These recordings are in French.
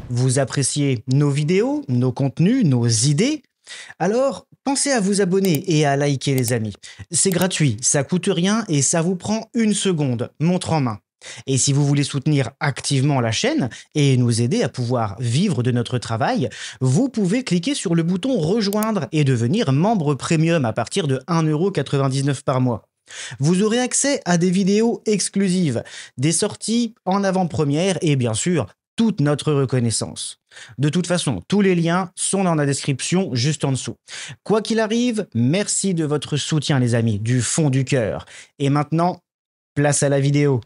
Vous appréciez nos vidéos, nos contenus, nos idées? Alors, pensez à vous abonner et à liker les amis. C'est gratuit, ça coûte rien et ça vous prend une seconde, montre en main. Et si vous voulez soutenir activement la chaîne et nous aider à pouvoir vivre de notre travail, vous pouvez cliquer sur le bouton rejoindre et devenir membre premium à partir de 1,99 € par mois. Vous aurez accès à des vidéos exclusives, des sorties en avant-première et bien sûr, toute notre reconnaissance. De toute façon, tous les liens sont dans la description juste en dessous. Quoi qu'il arrive, merci de votre soutien les amis, du fond du cœur. Et maintenant, place à la vidéo.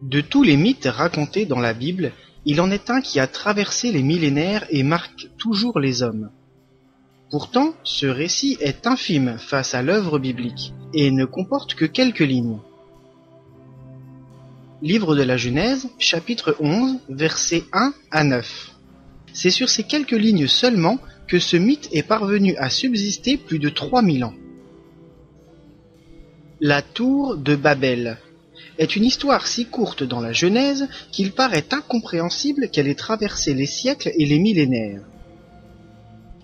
De tous les mythes racontés dans la Bible, il en est un qui a traversé les millénaires et marque toujours les hommes. Pourtant, ce récit est infime face à l'œuvre biblique et ne comporte que quelques lignes. Livre de la Genèse, chapitre 11, versets 1 à 9. C'est sur ces quelques lignes seulement que ce mythe est parvenu à subsister plus de 3000 ans. La tour de Babel est une histoire si courte dans la Genèse qu'il paraît incompréhensible qu'elle ait traversé les siècles et les millénaires.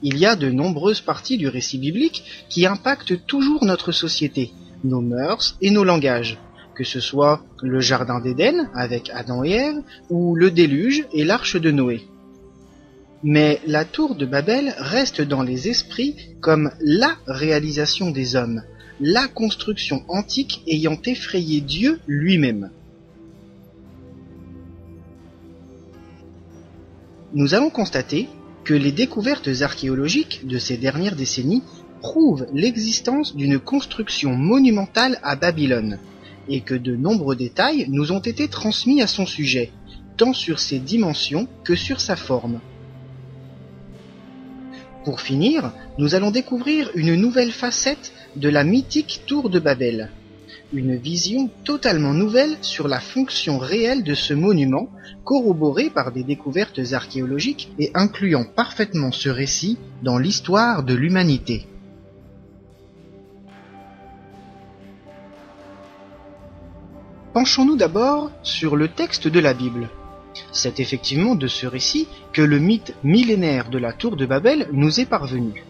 Il y a de nombreuses parties du récit biblique qui impactent toujours notre société, nos mœurs et nos langages, que ce soit le jardin d'Éden avec Adam et Ève ou le déluge et l'arche de Noé. Mais la tour de Babel reste dans les esprits comme la réalisation des hommes, la construction antique ayant effrayé Dieu lui-même. Nous allons constater que les découvertes archéologiques de ces dernières décennies prouvent l'existence d'une construction monumentale à Babylone, et que de nombreux détails nous ont été transmis à son sujet, tant sur ses dimensions que sur sa forme. Pour finir, nous allons découvrir une nouvelle facette de la mythique tour de Babel. Une vision totalement nouvelle sur la fonction réelle de ce monument, corroborée par des découvertes archéologiques et incluant parfaitement ce récit dans l'histoire de l'humanité. Penchons-nous d'abord sur le texte de la Bible. C'est effectivement de ce récit que le mythe millénaire de la tour de Babel nous est parvenu.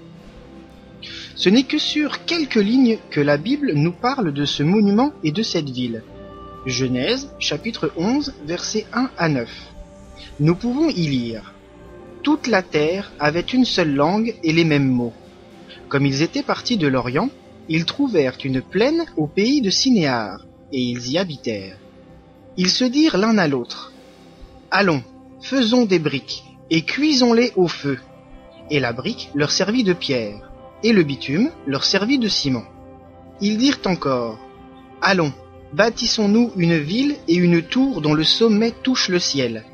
Ce n'est que sur quelques lignes que la Bible nous parle de ce monument et de cette ville. Genèse, chapitre 11, versets 1 à 9. Nous pouvons y lire « Toute la terre avait une seule langue et les mêmes mots. Comme ils étaient partis de l'Orient, ils trouvèrent une plaine au pays de Sinéar, et ils y habitèrent. Ils se dirent l'un à l'autre « Allons, faisons des briques, et cuisons-les au feu. » Et la brique leur servit de pierre, et le bitume leur servit de ciment. Ils dirent encore « Allons, bâtissons-nous une ville et une tour dont le sommet touche le ciel,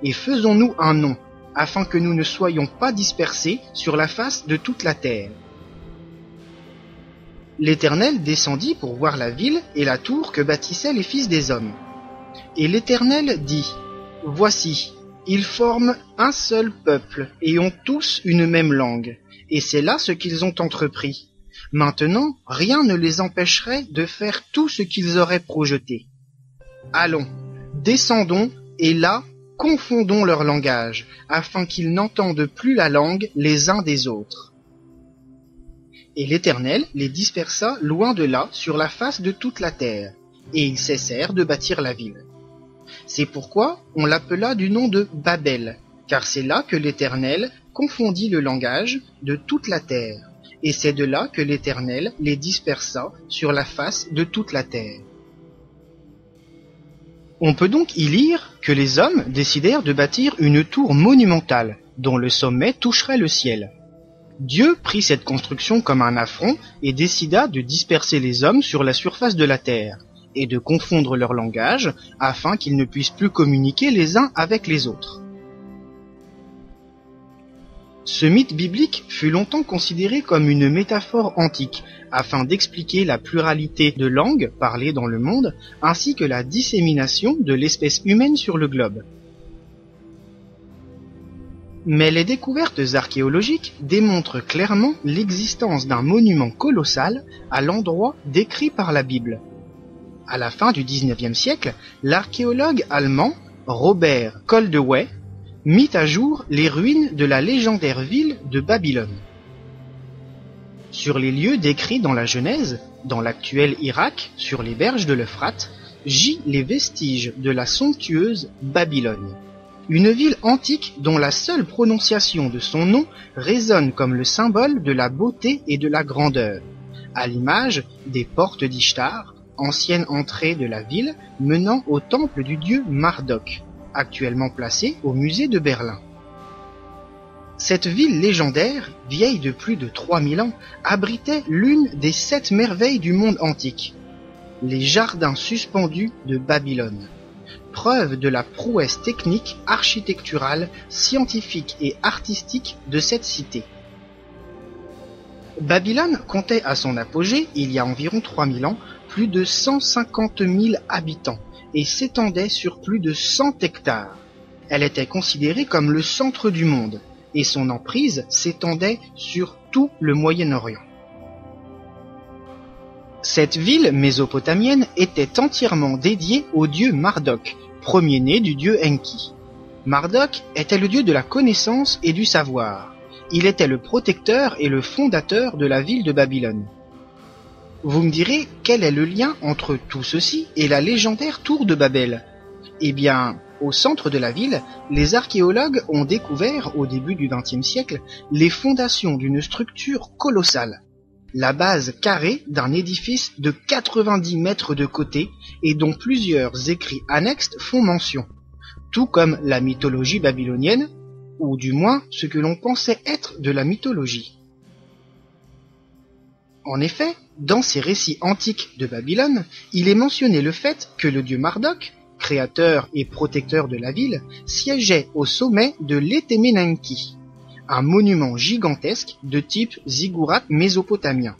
et faisons-nous un nom, afin que nous ne soyons pas dispersés sur la face de toute la terre. » L'Éternel descendit pour voir la ville et la tour que bâtissaient les fils des hommes. Et l'Éternel dit « Voici, ils forment un seul peuple et ont tous une même langue, et c'est là ce qu'ils ont entrepris. Maintenant, rien ne les empêcherait de faire tout ce qu'ils auraient projeté. Allons, descendons, et là, confondons leur langage, afin qu'ils n'entendent plus la langue les uns des autres. » Et l'Éternel les dispersa loin de là sur la face de toute la terre, et ils cessèrent de bâtir la ville. C'est pourquoi on l'appela du nom de Babel, car c'est là que l'Éternel confondit le langage de toute la terre, et c'est de là que l'Éternel les dispersa sur la face de toute la terre. On peut donc y lire que les hommes décidèrent de bâtir une tour monumentale, dont le sommet toucherait le ciel. Dieu prit cette construction comme un affront et décida de disperser les hommes sur la surface de la terre, et de confondre leur langage, afin qu'ils ne puissent plus communiquer les uns avec les autres. Ce mythe biblique fut longtemps considéré comme une métaphore antique, afin d'expliquer la pluralité de langues parlées dans le monde, ainsi que la dissémination de l'espèce humaine sur le globe. Mais les découvertes archéologiques démontrent clairement l'existence d'un monument colossal à l'endroit décrit par la Bible. À la fin du XIXe siècle, l'archéologue allemand Robert Koldewey mit à jour les ruines de la légendaire ville de Babylone. Sur les lieux décrits dans la Genèse, dans l'actuel Irak, sur les berges de l'Euphrate, gît les vestiges de la somptueuse Babylone. Une ville antique dont la seule prononciation de son nom résonne comme le symbole de la beauté et de la grandeur, à l'image des portes d'Ishtar, ancienne entrée de la ville menant au temple du dieu Marduk, actuellement placé au musée de Berlin. Cette ville légendaire, vieille de plus de 3000 ans, abritait l'une des 7 merveilles du monde antique, les jardins suspendus de Babylone, preuve de la prouesse technique, architecturale, scientifique et artistique de cette cité. Babylone comptait à son apogée, il y a environ 3000 ans, plus de 150 000 habitants et s'étendait sur plus de 100 hectares. Elle était considérée comme le centre du monde et son emprise s'étendait sur tout le Moyen-Orient. Cette ville mésopotamienne était entièrement dédiée au dieu Marduk, premier-né du dieu Enki. Marduk était le dieu de la connaissance et du savoir. Il était le protecteur et le fondateur de la ville de Babylone. Vous me direz, quel est le lien entre tout ceci et la légendaire tour de Babel? Eh bien, au centre de la ville, les archéologues ont découvert, au début du XXe siècle, les fondations d'une structure colossale. La base carrée d'un édifice de 90 mètres de côté et dont plusieurs écrits annexes font mention, tout comme la mythologie babylonienne, ou du moins ce que l'on pensait être de la mythologie. En effet, dans ces récits antiques de Babylone, il est mentionné le fait que le dieu Marduk, créateur et protecteur de la ville, siégeait au sommet de l'Etemenenki, un monument gigantesque de type ziggurat mésopotamien.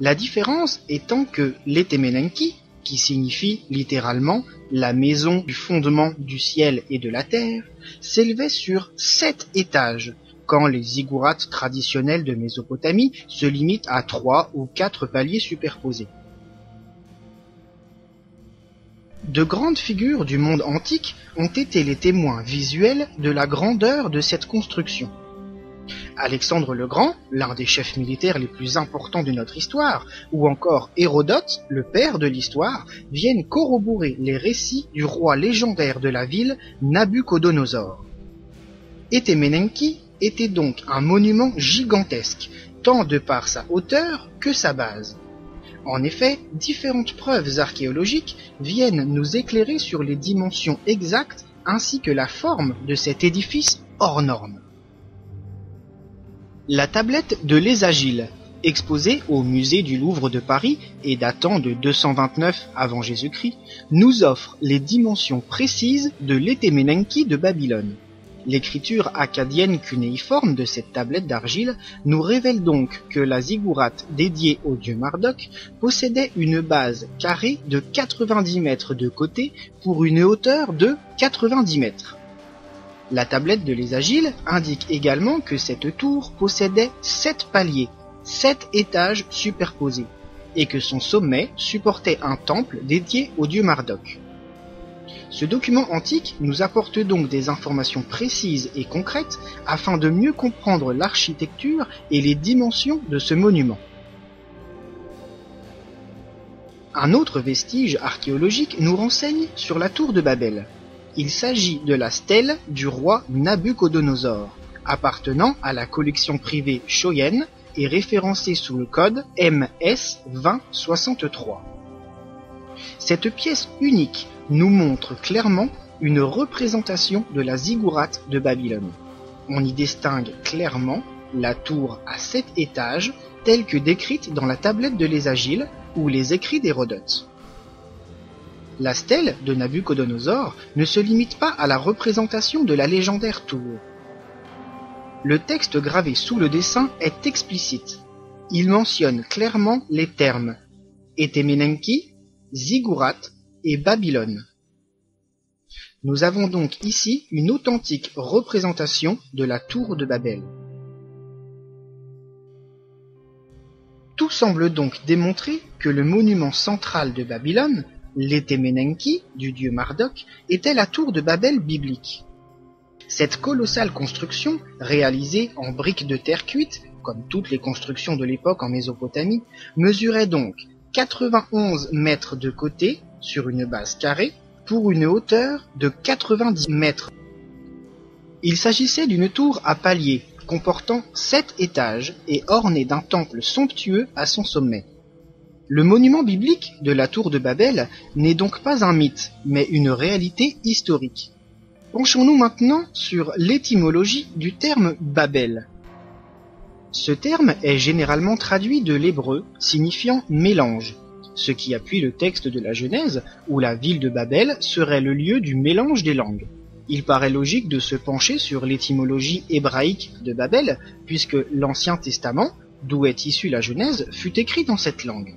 La différence étant que l'Etemenenki, qui signifie littéralement la maison du fondement du ciel et de la terre, s'élevait sur 7 étages, quand les ziggourats traditionnels de Mésopotamie se limitent à 3 ou 4 paliers superposés. De grandes figures du monde antique ont été les témoins visuels de la grandeur de cette construction. Alexandre le Grand, l'un des chefs militaires les plus importants de notre histoire, ou encore Hérodote, le père de l'histoire, viennent corroborer les récits du roi légendaire de la ville, Nabuchodonosor. Etemenenki était donc un monument gigantesque, tant de par sa hauteur que sa base. En effet, différentes preuves archéologiques viennent nous éclairer sur les dimensions exactes ainsi que la forme de cet édifice hors norme. La tablette de l'Ésagile, exposée au musée du Louvre de Paris et datant de 229 avant Jésus-Christ, nous offre les dimensions précises de l'Etemenenki de Babylone. L'écriture akkadienne cunéiforme de cette tablette d'argile nous révèle donc que la ziggourate dédiée au dieu Marduk possédait une base carrée de 90 mètres de côté pour une hauteur de 90 mètres. La tablette de l'Ésagile indique également que cette tour possédait 7 paliers, 7 étages superposés, et que son sommet supportait un temple dédié au dieu Marduk. Ce document antique nous apporte donc des informations précises et concrètes afin de mieux comprendre l'architecture et les dimensions de ce monument. Un autre vestige archéologique nous renseigne sur la tour de Babel. Il s'agit de la stèle du roi Nabuchodonosor, appartenant à la collection privée Choyen et référencée sous le code MS 2063. Cette pièce unique nous montre clairement une représentation de la ziggourate de Babylone. On y distingue clairement la tour à 7 étages telle que décrite dans la tablette de l'Ésagile ou les écrits d'Hérodote. La stèle de Nabuchodonosor ne se limite pas à la représentation de la légendaire tour. Le texte gravé sous le dessin est explicite. Il mentionne clairement les termes Etemenenki, ziggourate et Babylone. Nous avons donc ici une authentique représentation de la tour de Babel. Tout semble donc démontrer que le monument central de Babylone, l'Etemenenki du dieu Marduk, était la tour de Babel biblique. Cette colossale construction, réalisée en briques de terre cuite, comme toutes les constructions de l'époque en Mésopotamie, mesurait donc 91 mètres de côté sur une base carrée pour une hauteur de 90 mètres. Il s'agissait d'une tour à paliers comportant 7 étages et ornée d'un temple somptueux à son sommet. Le monument biblique de la tour de Babel n'est donc pas un mythe, mais une réalité historique. Penchons-nous maintenant sur l'étymologie du terme Babel. Ce terme est généralement traduit de l'hébreu signifiant mélange, ce qui appuie le texte de la Genèse où la ville de Babel serait le lieu du mélange des langues. Il paraît logique de se pencher sur l'étymologie hébraïque de Babel, puisque l'Ancien Testament, d'où est issue la Genèse, fut écrit dans cette langue.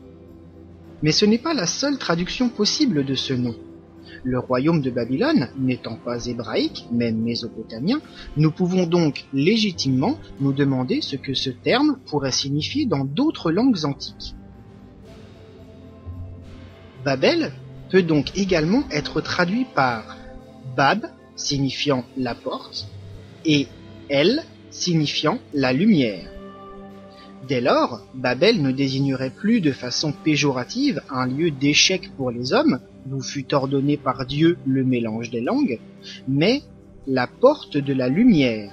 Mais ce n'est pas la seule traduction possible de ce nom. Le royaume de Babylone n'étant pas hébraïque, mais mésopotamien, nous pouvons donc légitimement nous demander ce que ce terme pourrait signifier dans d'autres langues antiques. Babel peut donc également être traduit par Bab, signifiant la porte, et El, signifiant la lumière. Dès lors, Babel ne désignerait plus de façon péjorative un lieu d'échec pour les hommes, d'où fut ordonné par Dieu le mélange des langues, mais la porte de la lumière,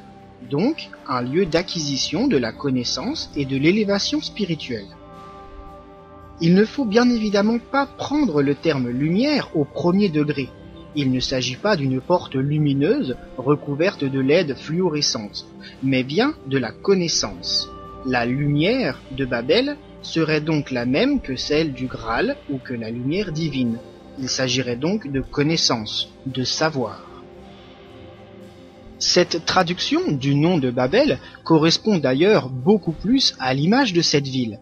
donc un lieu d'acquisition de la connaissance et de l'élévation spirituelle. Il ne faut bien évidemment pas prendre le terme lumière au premier degré. Il ne s'agit pas d'une porte lumineuse recouverte de LED fluorescentes, mais bien de la connaissance. La lumière de Babel serait donc la même que celle du Graal ou que la lumière divine. Il s'agirait donc de connaissance, de savoir. Cette traduction du nom de Babel correspond d'ailleurs beaucoup plus à l'image de cette ville.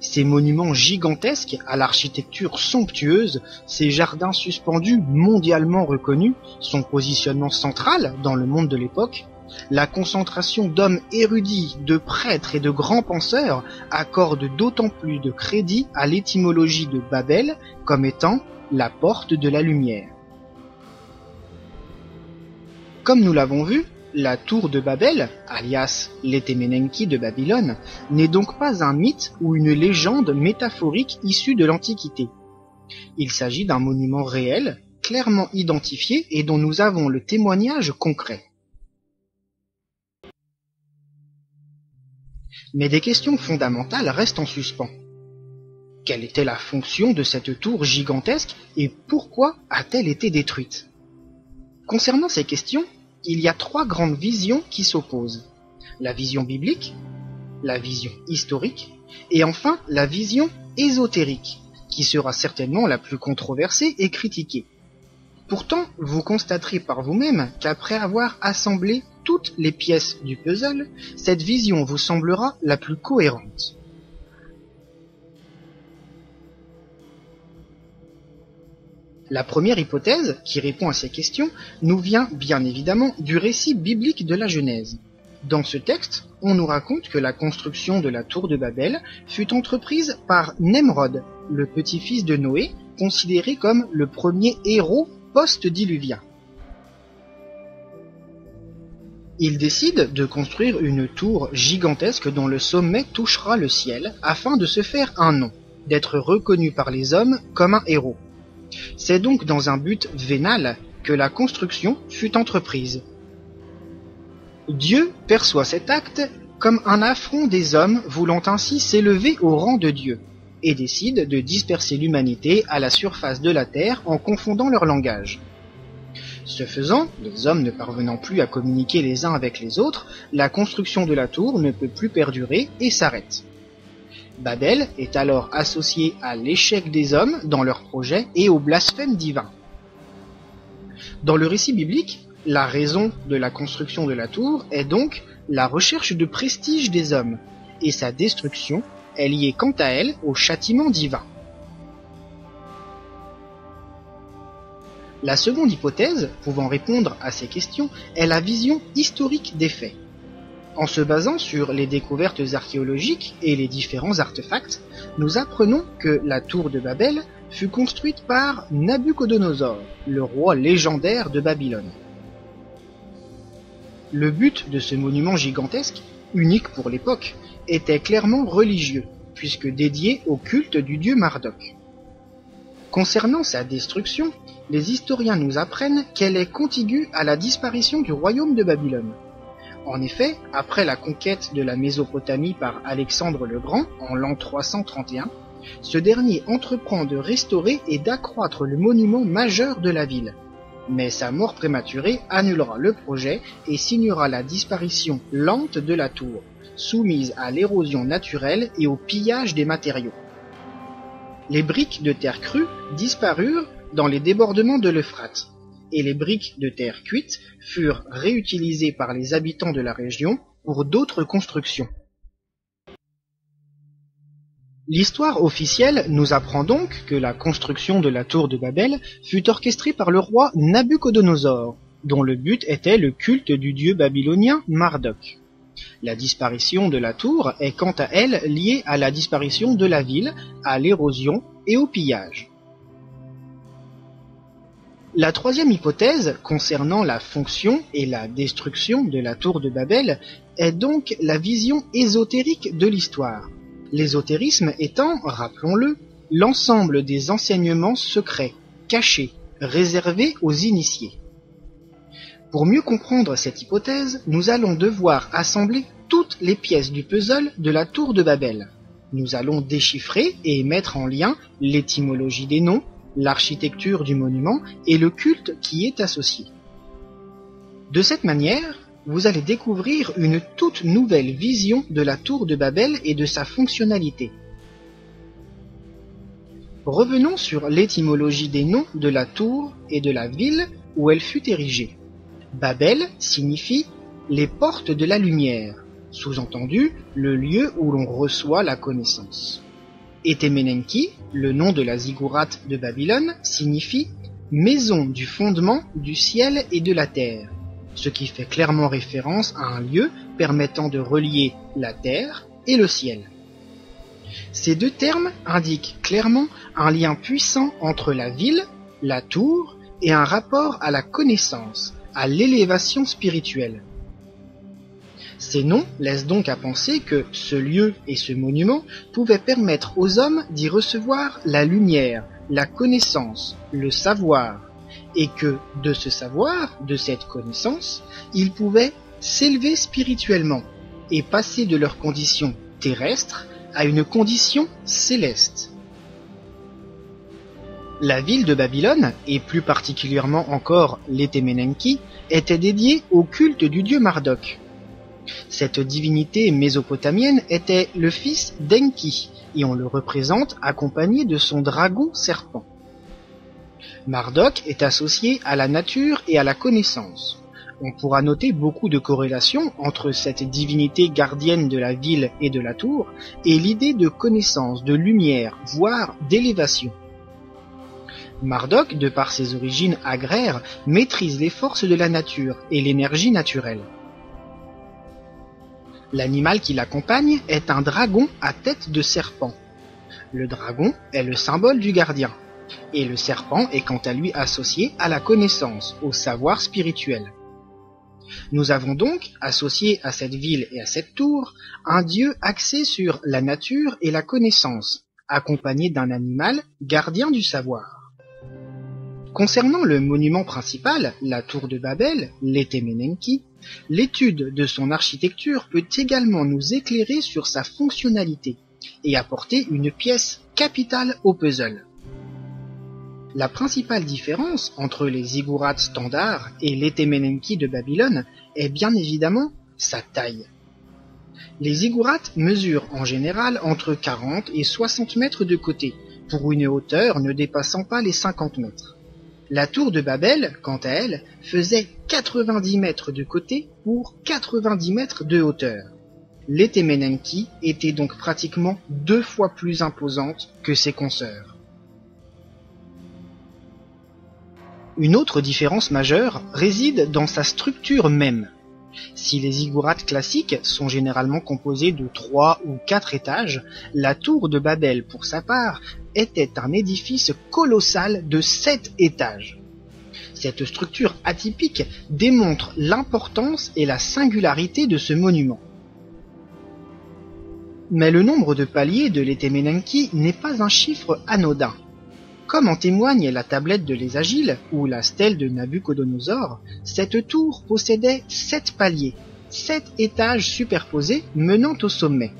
Ces monuments gigantesques à l'architecture somptueuse, ces jardins suspendus mondialement reconnus, son positionnement central dans le monde de l'époque, la concentration d'hommes érudits, de prêtres et de grands penseurs accorde d'autant plus de crédit à l'étymologie de Babel comme étant la porte de la lumière. Comme nous l'avons vu, la tour de Babel, alias l'Etemenenki de Babylone, n'est donc pas un mythe ou une légende métaphorique issue de l'Antiquité. Il s'agit d'un monument réel, clairement identifié et dont nous avons le témoignage concret. Mais des questions fondamentales restent en suspens. Quelle était la fonction de cette tour gigantesque et pourquoi a-t-elle été détruite? Concernant ces questions, il y a 3 grandes visions qui s'opposent. La vision biblique, la vision historique et enfin la vision ésotérique, qui sera certainement la plus controversée et critiquée. Pourtant, vous constaterez par vous-même qu'après avoir assemblé toutes les pièces du puzzle, cette vision vous semblera la plus cohérente. La première hypothèse, qui répond à ces questions, nous vient bien évidemment du récit biblique de la Genèse. Dans ce texte, on nous raconte que la construction de la tour de Babel fut entreprise par Nemrod, le petit-fils de Noé, considéré comme le premier héros post-diluvien. Il décide de construire une tour gigantesque dont le sommet touchera le ciel afin de se faire un nom, d'être reconnu par les hommes comme un héros. C'est donc dans un but vénal que la construction fut entreprise. Dieu perçoit cet acte comme un affront des hommes voulant ainsi s'élever au rang de Dieu, et décide de disperser l'humanité à la surface de la terre en confondant leur langage. Ce faisant, les hommes ne parvenant plus à communiquer les uns avec les autres, la construction de la tour ne peut plus perdurer et s'arrête. Babel est alors associé à l'échec des hommes dans leurs projets et au blasphème divin. Dans le récit biblique, la raison de la construction de la tour est donc la recherche de prestige des hommes, et sa destruction est liée quant à elle au châtiment divin. La seconde hypothèse, pouvant répondre à ces questions, est la vision historique des faits. En se basant sur les découvertes archéologiques et les différents artefacts, nous apprenons que la tour de Babel fut construite par Nabuchodonosor, le roi légendaire de Babylone. Le but de ce monument gigantesque, unique pour l'époque, était clairement religieux, puisque dédié au culte du dieu Marduk. Concernant sa destruction, les historiens nous apprennent qu'elle est contiguë à la disparition du royaume de Babylone. En effet, après la conquête de la Mésopotamie par Alexandre le Grand en l'an 331, ce dernier entreprend de restaurer et d'accroître le monument majeur de la ville. Mais sa mort prématurée annulera le projet et signera la disparition lente de la tour, soumise à l'érosion naturelle et au pillage des matériaux. Les briques de terre crue disparurent dans les débordements de l'Euphrate, et les briques de terre cuite furent réutilisées par les habitants de la région pour d'autres constructions. L'histoire officielle nous apprend donc que la construction de la tour de Babel fut orchestrée par le roi Nabuchodonosor, dont le but était le culte du dieu babylonien Marduk. La disparition de la tour est quant à elle liée à la disparition de la ville, à l'érosion et au pillage. La troisième hypothèse concernant la fonction et la destruction de la tour de Babel est donc la vision ésotérique de l'histoire. L'ésotérisme étant, rappelons-le, l'ensemble des enseignements secrets, cachés, réservés aux initiés. Pour mieux comprendre cette hypothèse, nous allons devoir assembler toutes les pièces du puzzle de la tour de Babel. Nous allons déchiffrer et mettre en lien l'étymologie des noms, l'architecture du monument et le culte qui y est associé. De cette manière, vous allez découvrir une toute nouvelle vision de la tour de Babel et de sa fonctionnalité. Revenons sur l'étymologie des noms de la tour et de la ville où elle fut érigée. Babel signifie « les portes de la lumière », sous-entendu le lieu où l'on reçoit la connaissance. Et Temenenki, le nom de la ziggourate de Babylone, signifie « maison du fondement du ciel et de la terre », ce qui fait clairement référence à un lieu permettant de relier la terre et le ciel. Ces deux termes indiquent clairement un lien puissant entre la ville, la tour, et un rapport à la connaissance, à l'élévation spirituelle. Ces noms laissent donc à penser que ce lieu et ce monument pouvaient permettre aux hommes d'y recevoir la lumière, la connaissance, le savoir, et que de ce savoir, de cette connaissance, ils pouvaient s'élever spirituellement et passer de leur condition terrestre à une condition céleste. La ville de Babylone, et plus particulièrement encore les Temenenki, était dédiée au culte du dieu Marduk. Cette divinité mésopotamienne était le fils d'Enki, et on le représente accompagné de son dragon serpent. Marduk est associé à la nature et à la connaissance. On pourra noter beaucoup de corrélations entre cette divinité gardienne de la ville et de la tour et l'idée de connaissance, de lumière, voire d'élévation. Marduk, de par ses origines agraires, maîtrise les forces de la nature et l'énergie naturelle. L'animal qui l'accompagne est un dragon à tête de serpent. Le dragon est le symbole du gardien, et le serpent est quant à lui associé à la connaissance, au savoir spirituel. Nous avons donc, associé à cette ville et à cette tour, un dieu axé sur la nature et la connaissance, accompagné d'un animal gardien du savoir. Concernant le monument principal, la tour de Babel, les Temenenki, l'étude de son architecture peut également nous éclairer sur sa fonctionnalité et apporter une pièce capitale au puzzle. La principale différence entre les ziggourats standards et les Temenenki de Babylone est bien évidemment sa taille. Les ziggourats mesurent en général entre 40 et 60 mètres de côté, pour une hauteur ne dépassant pas les 50 mètres. La tour de Babel, quant à elle, faisait 90 mètres de côté pour 90 mètres de hauteur. Les Temenenki étaient donc pratiquement 2 fois plus imposantes que ses consoeurs. Une autre différence majeure réside dans sa structure même. Si les ziggourats classiques sont généralement composés de 3 ou 4 étages, la tour de Babel, pour sa part, était un édifice colossal de 7 étages. Cette structure atypique démontre l'importance et la singularité de ce monument. Mais le nombre de paliers de l'Etemenenki n'est pas un chiffre anodin. Comme en témoigne la tablette de l'Ésagile ou la stèle de Nabuchodonosor, cette tour possédait 7 paliers, 7 étages superposés menant au sommet.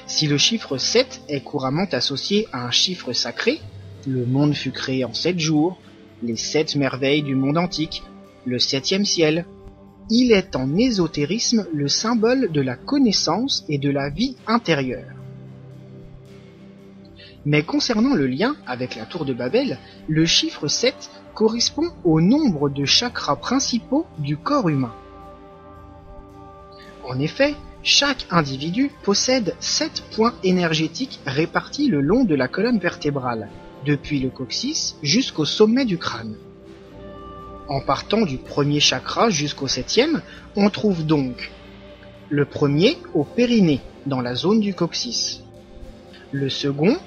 Si le chiffre 7 est couramment associé à un chiffre sacré, le monde fut créé en 7 jours, les 7 merveilles du monde antique, le 7e ciel, il est en ésotérisme le symbole de la connaissance et de la vie intérieure. Mais concernant le lien avec la tour de Babel, le chiffre 7 correspond au nombre de chakras principaux du corps humain. En effet, chaque individu possède 7 points énergétiques répartis le long de la colonne vertébrale, depuis le coccyx jusqu'au sommet du crâne. En partant du premier chakra jusqu'au 7e, on trouve donc le premier au périnée, dans la zone du coccyx, le second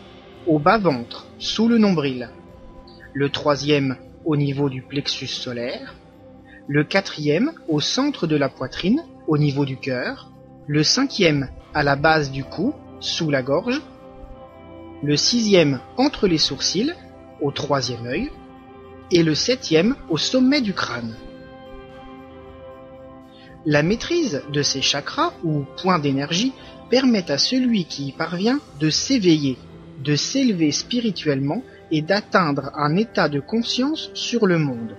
au bas-ventre, sous le nombril, le 3e au niveau du plexus solaire, le 4e au centre de la poitrine, au niveau du cœur, le 5e à la base du cou, sous la gorge, le 6e entre les sourcils, au 3e œil, et le 7e au sommet du crâne. La maîtrise de ces chakras, ou points d'énergie, permet à celui qui y parvient de s'éveiller, de s'élever spirituellement et d'atteindre un état de conscience sur le monde.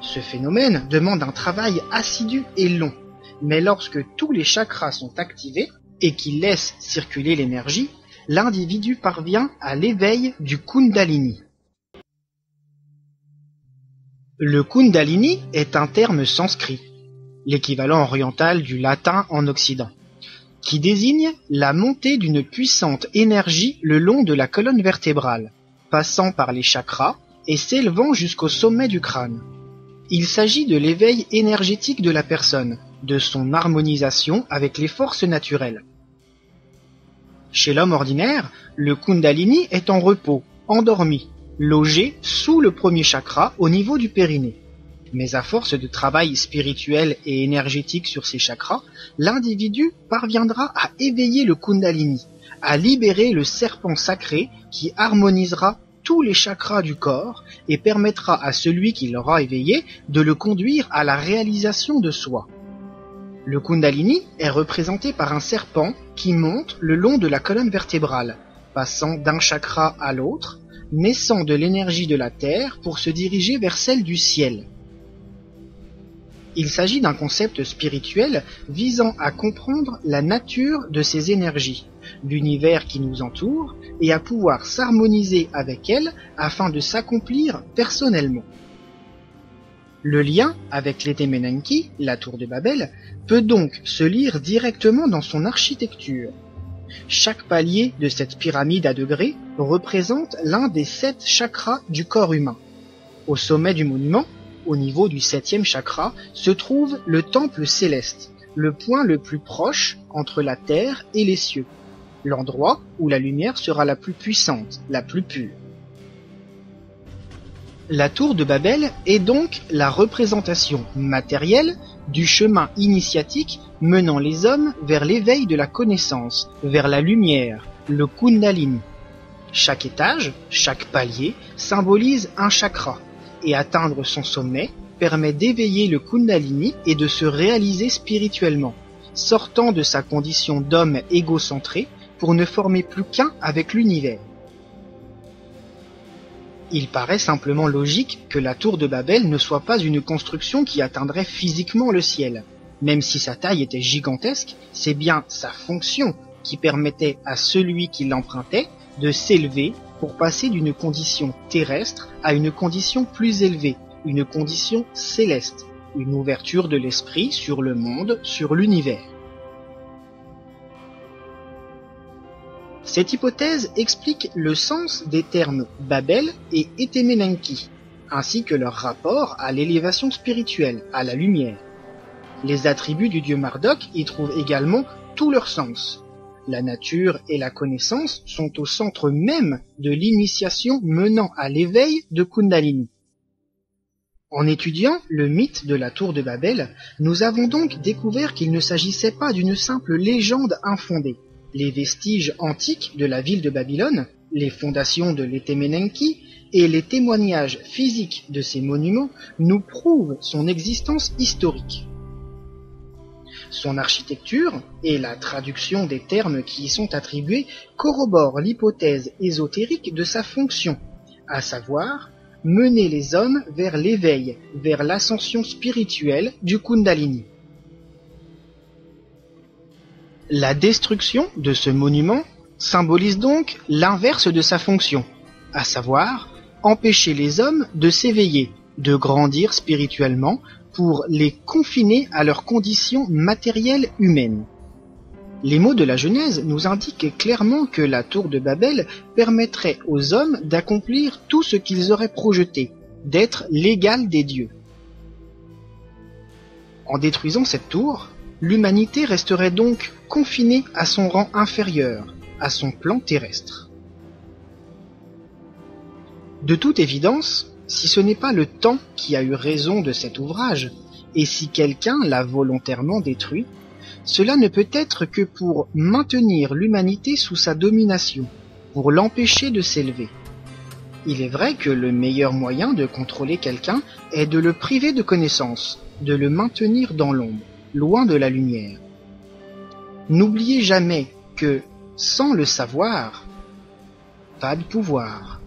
Ce phénomène demande un travail assidu et long, mais lorsque tous les chakras sont activés et qu'ils laissent circuler l'énergie, l'individu parvient à l'éveil du Kundalini. Le Kundalini est un terme sanskrit, l'équivalent oriental du latin en Occident, qui désigne la montée d'une puissante énergie le long de la colonne vertébrale, passant par les chakras et s'élevant jusqu'au sommet du crâne. Il s'agit de l'éveil énergétique de la personne, de son harmonisation avec les forces naturelles. Chez l'homme ordinaire, le Kundalini est en repos, endormi, logé sous le premier chakra au niveau du périnée. Mais à force de travail spirituel et énergétique sur ces chakras, l'individu parviendra à éveiller le Kundalini, à libérer le serpent sacré qui harmonisera tous les chakras du corps et permettra à celui qui l'aura éveillé de le conduire à la réalisation de soi. Le Kundalini est représenté par un serpent qui monte le long de la colonne vertébrale, passant d'un chakra à l'autre, naissant de l'énergie de la terre pour se diriger vers celle du ciel. Il s'agit d'un concept spirituel visant à comprendre la nature de ces énergies, l'univers qui nous entoure, et à pouvoir s'harmoniser avec elles afin de s'accomplir personnellement. Le lien avec l'Etemenenki, la tour de Babel, peut donc se lire directement dans son architecture. Chaque palier de cette pyramide à degrés représente l'un des 7 chakras du corps humain. Au sommet du monument, au niveau du 7e chakra, se trouve le temple céleste, le point le plus proche entre la terre et les cieux, l'endroit où la lumière sera la plus puissante, la plus pure. La tour de Babel est donc la représentation matérielle du chemin initiatique menant les hommes vers l'éveil de la connaissance, vers la lumière, le Kundalini. Chaque étage, chaque palier symbolise un chakra, et atteindre son sommet permet d'éveiller le Kundalini et de se réaliser spirituellement, sortant de sa condition d'homme égocentré pour ne former plus qu'un avec l'univers. Il paraît simplement logique que la tour de Babel ne soit pas une construction qui atteindrait physiquement le ciel. Même si sa taille était gigantesque, c'est bien sa fonction qui permettait à celui qui l'empruntait de s'élever pour passer d'une condition terrestre à une condition plus élevée, une condition céleste, une ouverture de l'esprit sur le monde, sur l'univers. Cette hypothèse explique le sens des termes Babel et Etemenenki, ainsi que leur rapport à l'élévation spirituelle, à la lumière. Les attributs du dieu Marduk y trouvent également tout leur sens. La nature et la connaissance sont au centre même de l'initiation menant à l'éveil de Kundalini. En étudiant le mythe de la tour de Babel, nous avons donc découvert qu'il ne s'agissait pas d'une simple légende infondée. Les vestiges antiques de la ville de Babylone, les fondations de l'Etemenenki et les témoignages physiques de ces monuments nous prouvent son existence historique. Son architecture et la traduction des termes qui y sont attribués corroborent l'hypothèse ésotérique de sa fonction, à savoir mener les hommes vers l'éveil, vers l'ascension spirituelle du Kundalini. La destruction de ce monument symbolise donc l'inverse de sa fonction, à savoir empêcher les hommes de s'éveiller, de grandir spirituellement pour les confiner à leurs conditions matérielles humaines. Les mots de la Genèse nous indiquent clairement que la tour de Babel permettrait aux hommes d'accomplir tout ce qu'ils auraient projeté, d'être l'égal des dieux. En détruisant cette tour, l'humanité resterait donc confinée à son rang inférieur, à son plan terrestre. De toute évidence, si ce n'est pas le temps qui a eu raison de cet ouvrage, et si quelqu'un l'a volontairement détruit, cela ne peut être que pour maintenir l'humanité sous sa domination, pour l'empêcher de s'élever. Il est vrai que le meilleur moyen de contrôler quelqu'un est de le priver de connaissances, de le maintenir dans l'ombre, loin de la lumière. N'oubliez jamais que, sans le savoir, pas de pouvoir.